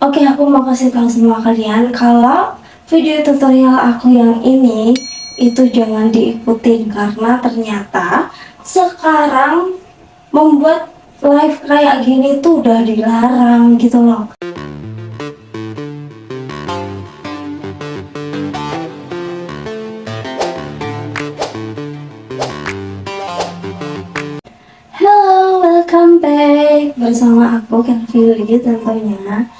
Oke, aku mau kasih tahu semua kalian kalau video tutorial aku yang ini itu jangan diikutin karena ternyata sekarang membuat live kayak gini tuh udah dilarang gitu loh. Hello, welcome back bersama aku Kelvin tentunya.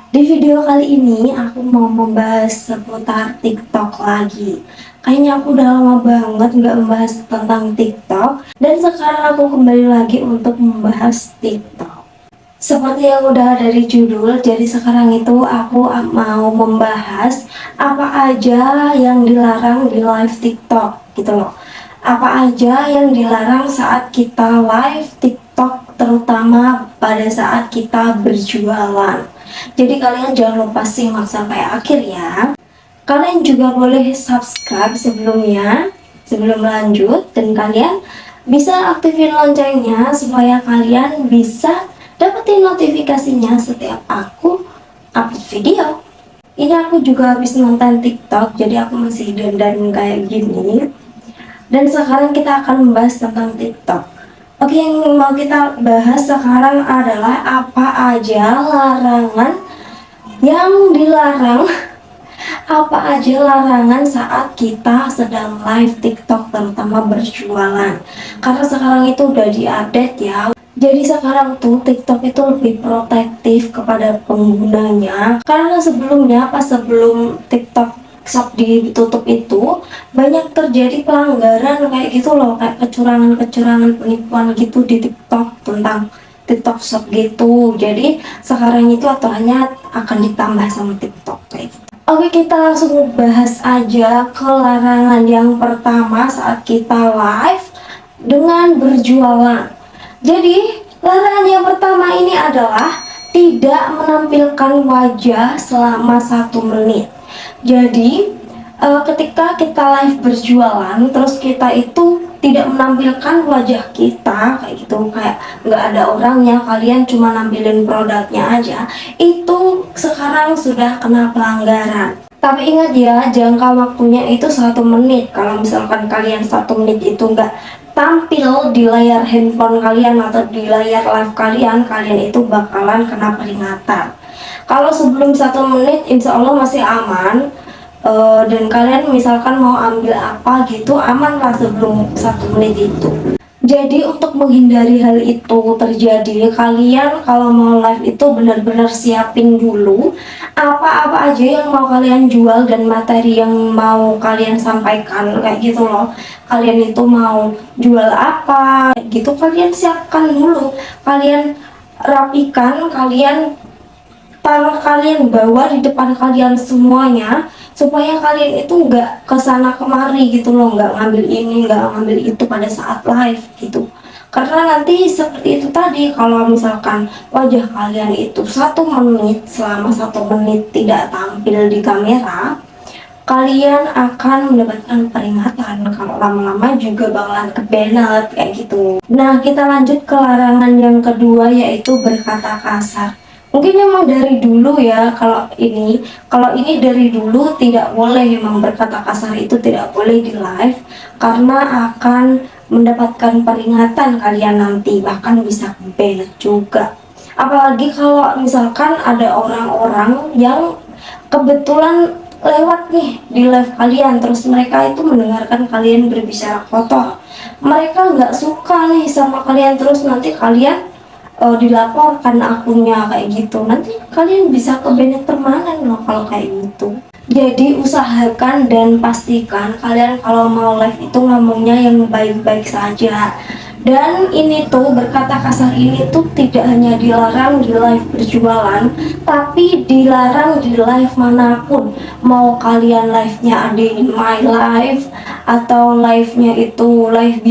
Di video kali ini aku mau membahas seputar TikTok lagi. Kayaknya aku udah lama banget nggak membahas tentang TikTok, dan sekarang aku kembali lagi untuk membahas TikTok. Seperti yang udah dari judul, jadi sekarang itu aku mau membahas apa aja yang dilarang di live TikTok gitu loh. Apa aja yang dilarang saat kita live TikTok, terutama pada saat kita berjualan. Jadi kalian jangan lupa simak sampai akhir ya. Kalian juga boleh subscribe sebelum lanjut, dan kalian bisa aktifin loncengnya supaya kalian bisa dapetin notifikasinya setiap aku upload video. Ini aku juga habis nonton TikTok, jadi aku masih dandan kayak gini. Dan sekarang kita akan membahas tentang TikTok. Oke, yang mau kita bahas sekarang adalah apa aja larangan yang dilarang apa aja larangan saat kita sedang live TikTok, terutama berjualan. Karena sekarang itu udah diupdate ya. Jadi sekarang tuh TikTok itu lebih protektif kepada penggunanya. Karena sebelumnya pas sebelum TikTok Shop ditutup itu banyak terjadi pelanggaran kayak gitu loh, kayak kecurangan-kecurangan, penipuan gitu di TikTok tentang TikTok Shop gitu. Jadi sekarang itu aturannya akan ditambah sama TikTok kayak gitu. Oke, kita langsung bahas aja ke larangan yang pertama saat kita live dengan berjualan. Jadi larangan yang pertama ini adalah tidak menampilkan wajah selama 1 menit. Jadi ketika kita live berjualan terus kita itu tidak menampilkan wajah kita kayak gitu, kayak nggak ada orangnya, kalian cuma nampilin produknya aja, itu sekarang sudah kena pelanggaran. Tapi ingat ya, jangka waktunya itu 1 menit. Kalau misalkan kalian 1 menit itu nggak tampil di layar handphone kalian atau di layar live kalian, kalian itu bakalan kena peringatan. Kalau sebelum 1 menit insya Allah masih aman. Dan kalian misalkan mau ambil apa gitu, aman lah sebelum 1 menit itu. Jadi untuk menghindari hal itu terjadi, kalian kalau mau live itu benar-benar siapin dulu apa-apa aja yang mau kalian jual dan materi yang mau kalian sampaikan kayak gitu loh. Kalian itu mau jual apa gitu, kalian siapkan dulu, kalian rapikan, kalian taruh, kalian bawa di depan kalian semuanya, supaya kalian itu nggak kesana kemari gitu loh, nggak ngambil ini nggak ngambil itu pada saat live gitu. Karena nanti seperti itu tadi, kalau misalkan wajah kalian itu 1 menit, selama 1 menit tidak tampil di kamera, kalian akan mendapatkan peringatan. Kalau lama-lama juga bakalan kebanet kayak gitu. Nah, kita lanjut ke larangan yang kedua, yaitu berkata kasar. Mungkin memang dari dulu ya, kalau ini dari dulu tidak boleh, memang berkata kasar itu tidak boleh di live karena akan mendapatkan peringatan kalian nanti, bahkan bisa ban juga. Apalagi kalau misalkan ada orang-orang yang kebetulan lewat nih di live kalian, terus mereka itu mendengarkan kalian berbicara kotor, mereka nggak suka nih sama kalian, terus nanti kalian dilaporkan akunnya kayak gitu, nanti kalian bisa ke ban permanen loh kalau kayak gitu. Jadi usahakan dan pastikan kalian kalau mau live itu ngomongnya yang baik-baik saja. Dan ini tuh, berkata kasar ini tuh tidak hanya dilarang di live berjualan, tapi dilarang di live manapun. Mau kalian live-nya ada in my life, atau live-nya itu live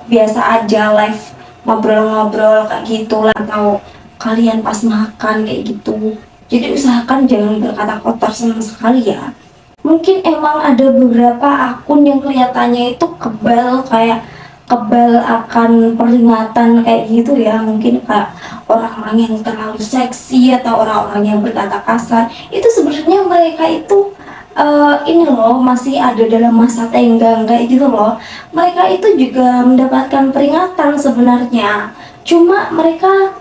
biasa aja, live ngobrol-ngobrol kayak gitu lah, atau kalian pas makan kayak gitu. Jadi usahakan jangan berkata kotor sama sekali ya. Mungkin emang ada beberapa akun yang kelihatannya itu kebal, kayak kebal akan peringatan kayak gitu ya, mungkin kayak orang-orang yang terlalu seksi atau orang-orang yang berkata kasar, itu sebenarnya mereka itu ini loh, masih ada dalam masa tenggang kayak gitu loh. Mereka itu juga mendapatkan peringatan sebenarnya, cuma mereka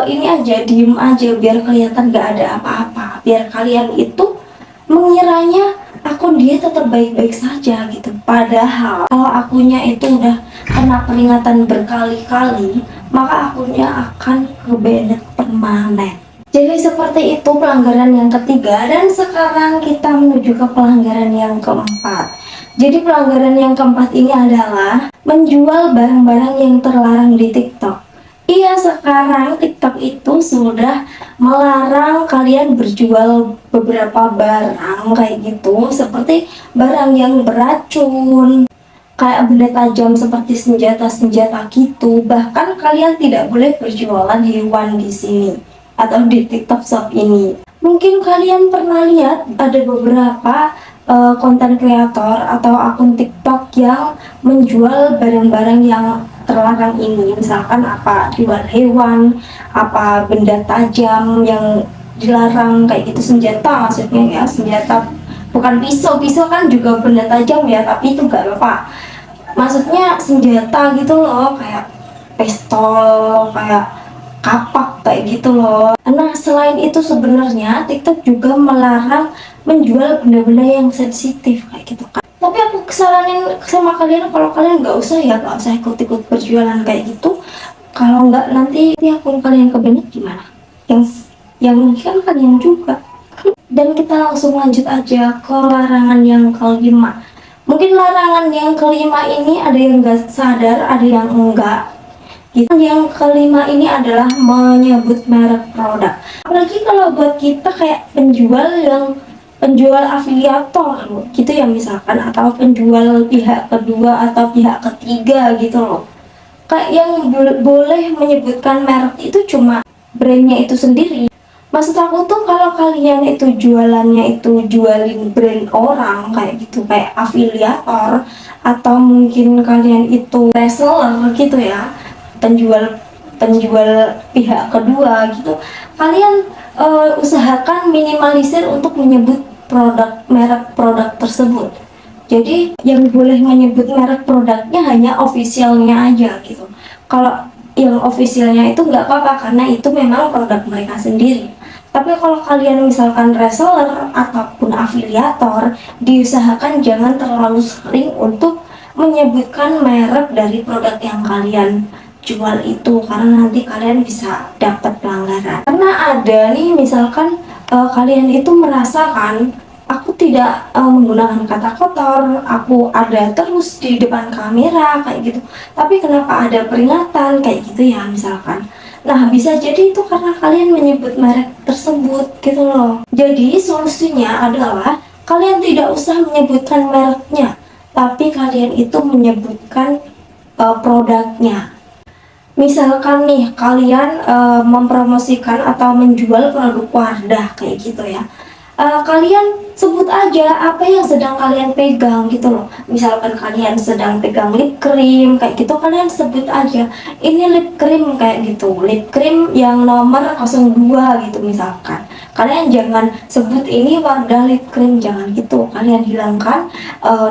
ini aja, diem aja biar kelihatan gak ada apa-apa, biar kalian itu mengiranya akun dia tetap baik-baik saja gitu. Padahal kalau akunnya itu udah kena peringatan berkali-kali, maka akunnya akan ke-banned permanen. Jadi seperti itu pelanggaran yang ketiga, dan sekarang kita menuju ke pelanggaran yang keempat. Jadi pelanggaran yang keempat ini adalah menjual barang-barang yang terlarang di TikTok. Iya, sekarang TikTok itu sudah melarang kalian berjual beberapa barang kayak gitu, seperti barang yang beracun, kayak benda tajam seperti senjata-senjata gitu. Bahkan kalian tidak boleh berjualan hewan di sini atau di TikTok Shop ini. Mungkin kalian pernah lihat ada beberapa konten kreator atau akun TikTok yang menjual barang-barang yang terlarang ini, misalkan apa, jual hewan, apa benda tajam yang dilarang kayak gitu, senjata maksudnya ya, senjata bukan pisau, pisau kan juga benda tajam ya, tapi itu gak apa, maksudnya senjata gitu loh, kayak pistol, kayak kapak kayak gitu loh. Nah, selain itu sebenarnya TikTok juga melarang menjual benda-benda yang sensitif kayak gitu kan. Tapi aku saranin sama kalian, kalau kalian nggak usah ya, nggak usah ikut-ikut berjualan kayak gitu. Kalau nggak nanti akun kalian kebenet gimana? Yang rugi kan kalian juga. Dan kita langsung lanjut aja ke larangan yang kelima. Mungkin larangan yang kelima ini ada yang nggak sadar, ada yang enggak. Yang kelima ini adalah menyebut merek produk. Apalagi kalau buat kita kayak penjual afiliator gitu ya misalkan, atau penjual pihak kedua atau pihak ketiga gitu loh. Kayak yang boleh menyebutkan merek itu cuma brandnya itu sendiri. Maksud aku tuh kalau kalian itu jualannya itu jualin brand orang kayak gitu, kayak afiliator, atau mungkin kalian itu reseller gitu ya, penjual pihak kedua gitu, kalian usahakan minimalisir untuk menyebut merek produk tersebut. Jadi yang boleh menyebut merek produknya hanya officialnya aja gitu. Kalau yang officialnya itu nggak apa-apa karena itu memang produk mereka sendiri. Tapi kalau kalian misalkan reseller ataupun afiliator, diusahakan jangan terlalu sering untuk menyebutkan merek dari produk yang kalian jual itu, karena nanti kalian bisa dapat pelanggaran. Karena ada nih misalkan kalian itu merasakan aku tidak menggunakan kata kotor, aku ada terus di depan kamera kayak gitu, tapi kenapa ada peringatan kayak gitu ya misalkan. Nah, bisa jadi itu karena kalian menyebut merek tersebut gitu loh. Jadi solusinya adalah kalian tidak usah menyebutkan mereknya, tapi kalian itu menyebutkan produknya. Misalkan nih kalian mempromosikan atau menjual produk Wardah kayak gitu ya, kalian sebut aja apa yang sedang kalian pegang gitu loh. Misalkan kalian sedang pegang lip cream kayak gitu, kalian sebut aja ini lip cream kayak gitu, lip cream yang nomor 02 gitu misalkan. Kalian jangan sebut ini Wardah lip cream, jangan gitu. Kalian hilangkan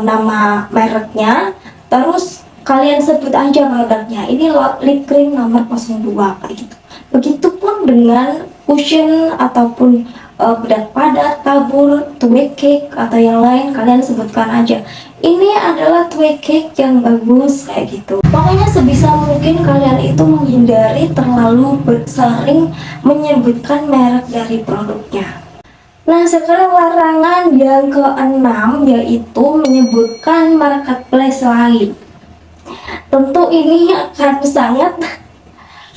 nama mereknya, terus kalian sebut aja produknya ini lip cream nomor 02 kayak gitu. Begitupun dengan cushion ataupun bedak padat, tabur, twig cake atau yang lain, kalian sebutkan aja ini adalah twig cake yang bagus kayak gitu. Pokoknya sebisa mungkin kalian itu menghindari terlalu sering menyebutkan merek dari produknya. Nah, sekarang larangan yang keenam yaitu menyebutkan marketplace lain. Tentu ini akan sangat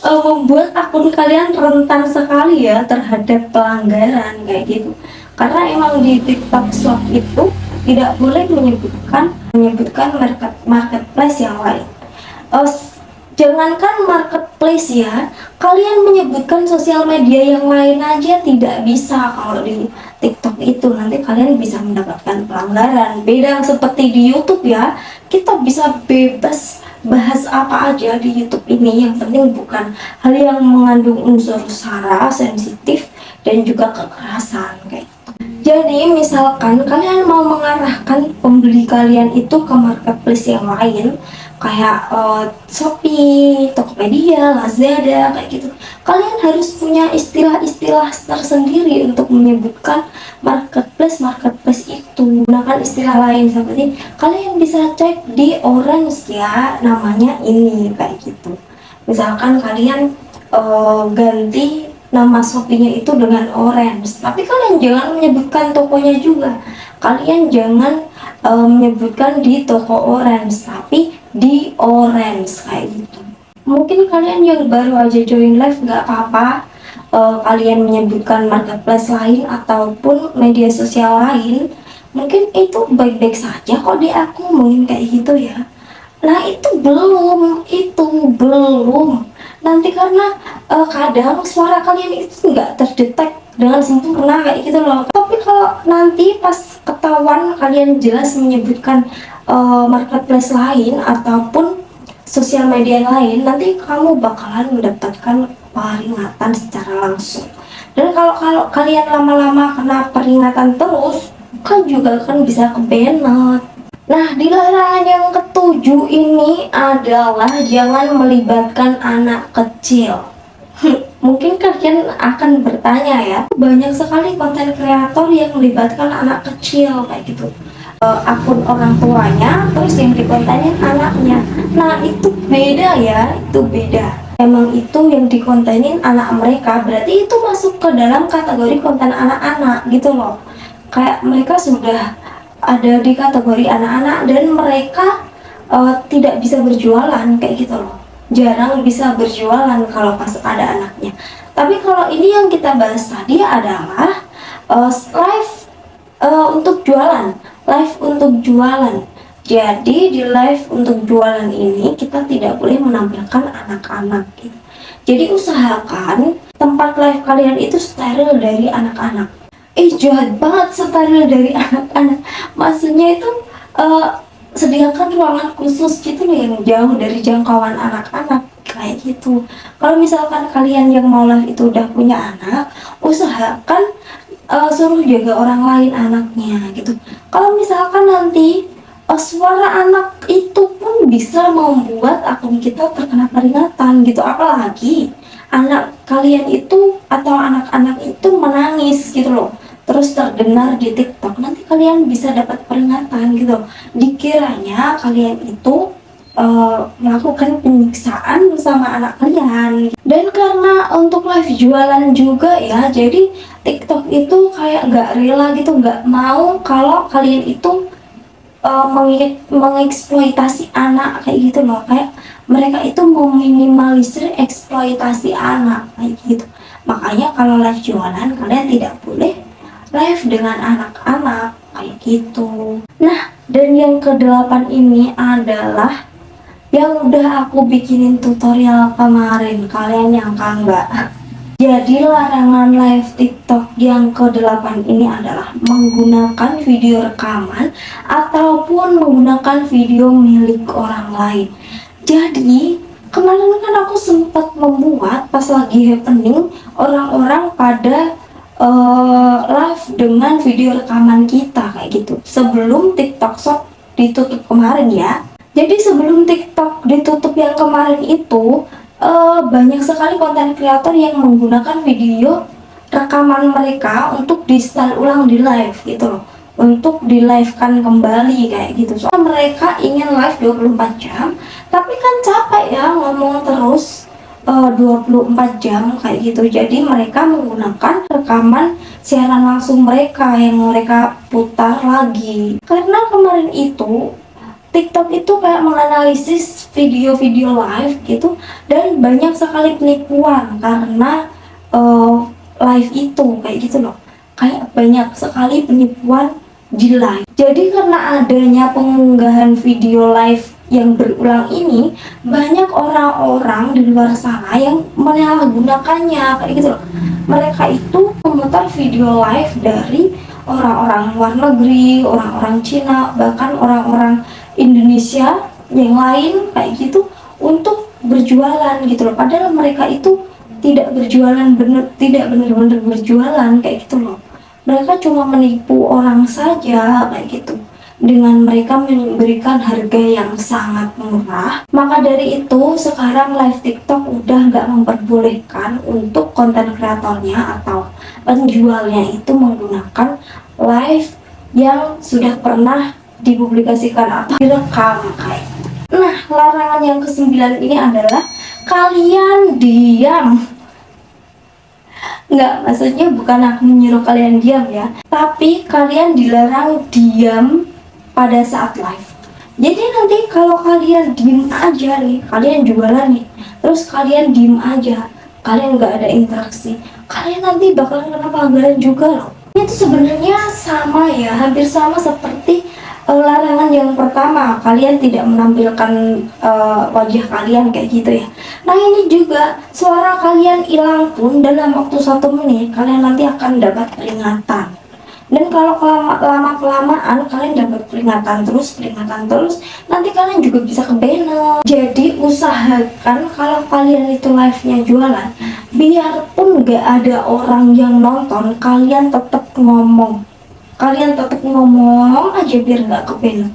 membuat akun kalian rentan sekali ya terhadap pelanggaran kayak gitu. Karena emang di TikTok Shop itu tidak boleh menyebutkan marketplace yang lain. Jangankan marketplace ya, kalian menyebutkan sosial media yang lain aja tidak bisa. Kalau di TikTok itu nanti kalian bisa mendapatkan pelanggaran. Beda seperti di YouTube ya, kita bisa bebas bahas apa aja di YouTube ini. Yang penting bukan hal yang mengandung unsur sara, sensitif, dan juga kekerasan kayak gitu. Jadi misalkan kalian mau mengarahkan pembeli kalian itu ke marketplace yang lain, kayak Shopee, Tokopedia, Lazada kayak gitu. Kalian harus punya istilah-istilah tersendiri untuk menyebutkan marketplace itu. Gunakan istilah lain seperti kalian bisa cek di Orange ya, namanya ini kayak gitu. Misalkan kalian ganti nama Shopee-nya itu dengan Orange, tapi kalian jangan menyebutkan tokonya juga. Kalian jangan menyebutkan di toko Orange, tapi di Orange kayak gitu. Mungkin kalian yang baru aja join live nggak apa-apa, kalian menyebutkan marketplace lain ataupun media sosial lain, mungkin itu baik-baik saja kok di aku mungkin kayak gitu ya. Nah itu belum nanti karena kadang suara kalian itu nggak terdetek dengan sempurna kayak gitu loh. Tapi kalau nanti pas ketahuan kalian jelas menyebutkan marketplace lain ataupun sosial media lain, nanti kamu bakalan mendapatkan peringatan secara langsung. Dan kalau kalian lama-lama kena peringatan terus, kan juga kan bisa kebanet. Nah, di larangan yang ketujuh ini adalah jangan melibatkan anak kecil. Mungkin kalian akan bertanya ya, banyak sekali konten kreator yang melibatkan anak kecil kayak gitu. Akun orang tuanya, terus yang dikontenin anaknya. Nah, itu beda ya, itu beda. Emang itu yang dikontenin anak mereka, berarti itu masuk ke dalam kategori konten anak-anak gitu loh. Kayak mereka sudah ada di kategori anak-anak dan mereka tidak bisa berjualan kayak gitu loh. Jarang bisa berjualan kalau pas ada anaknya. Tapi kalau ini yang kita bahas tadi adalah live untuk jualan, live untuk jualan. Jadi di live untuk jualan ini kita tidak boleh menampilkan anak-anak gitu. Jadi usahakan tempat live kalian itu steril dari anak-anak. Jahat banget steril dari anak-anak. Maksudnya itu sediakan ruangan khusus gitu loh yang jauh dari jangkauan anak-anak kayak gitu. Kalau misalkan kalian yang mau live itu udah punya anak, usahakan suruh jaga orang lain anaknya gitu. Kalau misalkan nanti suara anak itu pun bisa membuat akun kita terkena peringatan gitu, apalagi anak kalian itu atau anak-anak itu menangis gitu loh, terus terdengar di TikTok, nanti kalian bisa dapat peringatan gitu. Dikiranya kalian itu melakukan penyiksaan sama anak kalian. Dan karena untuk live jualan juga ya, jadi TikTok itu kayak nggak rela gitu, nggak mau kalau kalian itu mengeksploitasi anak kayak gitu loh. Kayak mereka itu meminimalisir eksploitasi anak kayak gitu. Makanya kalau live jualan kalian tidak boleh live dengan anak-anak kayak gitu. Nah, dan yang ke-8 ini adalah yang udah aku bikinin tutorial kemarin, kalian nyangka nggak? Jadi larangan live TikTok yang ke-8 ini adalah menggunakan video rekaman ataupun menggunakan video milik orang lain. Jadi kemarin kan aku sempat membuat pas lagi happening, orang-orang pada live dengan video rekaman kita kayak gitu. Sebelum TikTok Shop ditutup kemarin ya. Jadi sebelum TikTok ditutup yang kemarin itu, banyak sekali konten kreator yang menggunakan video rekaman mereka untuk di-style ulang di live gitu loh, untuk di live kan kembali kayak gitu. Soalnya mereka ingin live 24 jam, tapi kan capek ya ngomong terus 24 jam kayak gitu. Jadi mereka menggunakan rekaman siaran langsung mereka yang mereka putar lagi. Karena kemarin itu TikTok itu kayak menganalisis video-video live gitu, dan banyak sekali penipuan karena live itu kayak gitu loh. Kayak banyak sekali penipuan di live. Jadi karena adanya pengunggahan video live yang berulang ini, banyak orang-orang di luar sana yang menyalahgunakannya kayak gitu loh. Mereka itu memutar video live dari orang-orang luar negeri, orang-orang Cina, bahkan orang-orang Indonesia yang lain kayak gitu untuk berjualan gitu loh. Padahal mereka itu tidak berjualan tidak benar-benar berjualan kayak gitu loh. Mereka cuma menipu orang saja kayak gitu dengan mereka memberikan harga yang sangat murah. Maka dari itu sekarang live TikTok udah nggak memperbolehkan untuk konten kreatornya atau penjualnya itu menggunakan live yang sudah pernah dipublikasikan atau direkam kayak gitu. Nah, larangan yang ke-9 ini adalah kalian diam. Nggak, maksudnya bukan aku menyuruh kalian diam ya, tapi kalian dilarang diam pada saat live. Jadi nanti kalau kalian diem aja nih, kalian jualan nih, terus kalian diem aja, kalian nggak ada interaksi, kalian nanti bakal kena pelanggaran juga loh. Itu sebenarnya sama ya, hampir sama seperti larangan yang pertama, kalian tidak menampilkan wajah kalian kayak gitu ya. Nah ini juga suara kalian hilang pun dalam waktu 1 menit kalian nanti akan dapat peringatan. Dan kalau lama-kelamaan kalian dapat peringatan terus, nanti kalian juga bisa ke banner. Jadi usahakan kalau kalian itu live-nya jualan, biarpun gak ada orang yang nonton, kalian tetap ngomong. Kalian tetap ngomong aja biar nggak ke ban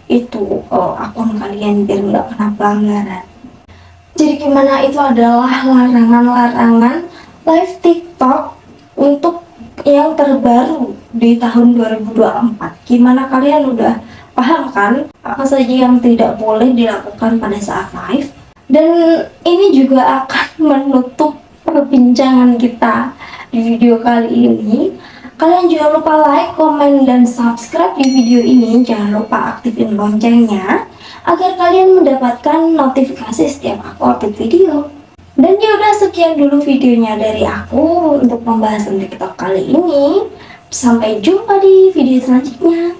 itu akun kalian, biar nggak kena pelanggaran. Jadi gimana, itu adalah larangan-larangan live TikTok untuk yang terbaru di tahun 2024. Gimana, kalian udah paham kan apa saja yang tidak boleh dilakukan pada saat live? Dan ini juga akan menutup perbincangan kita di video kali ini. Kalian jangan lupa like, komen, dan subscribe di video ini. Jangan lupa aktifin loncengnya agar kalian mendapatkan notifikasi setiap aku upload video. Dan ya udah, sekian dulu videonya dari aku untuk pembahasan TikTok kali ini. Sampai jumpa di video selanjutnya.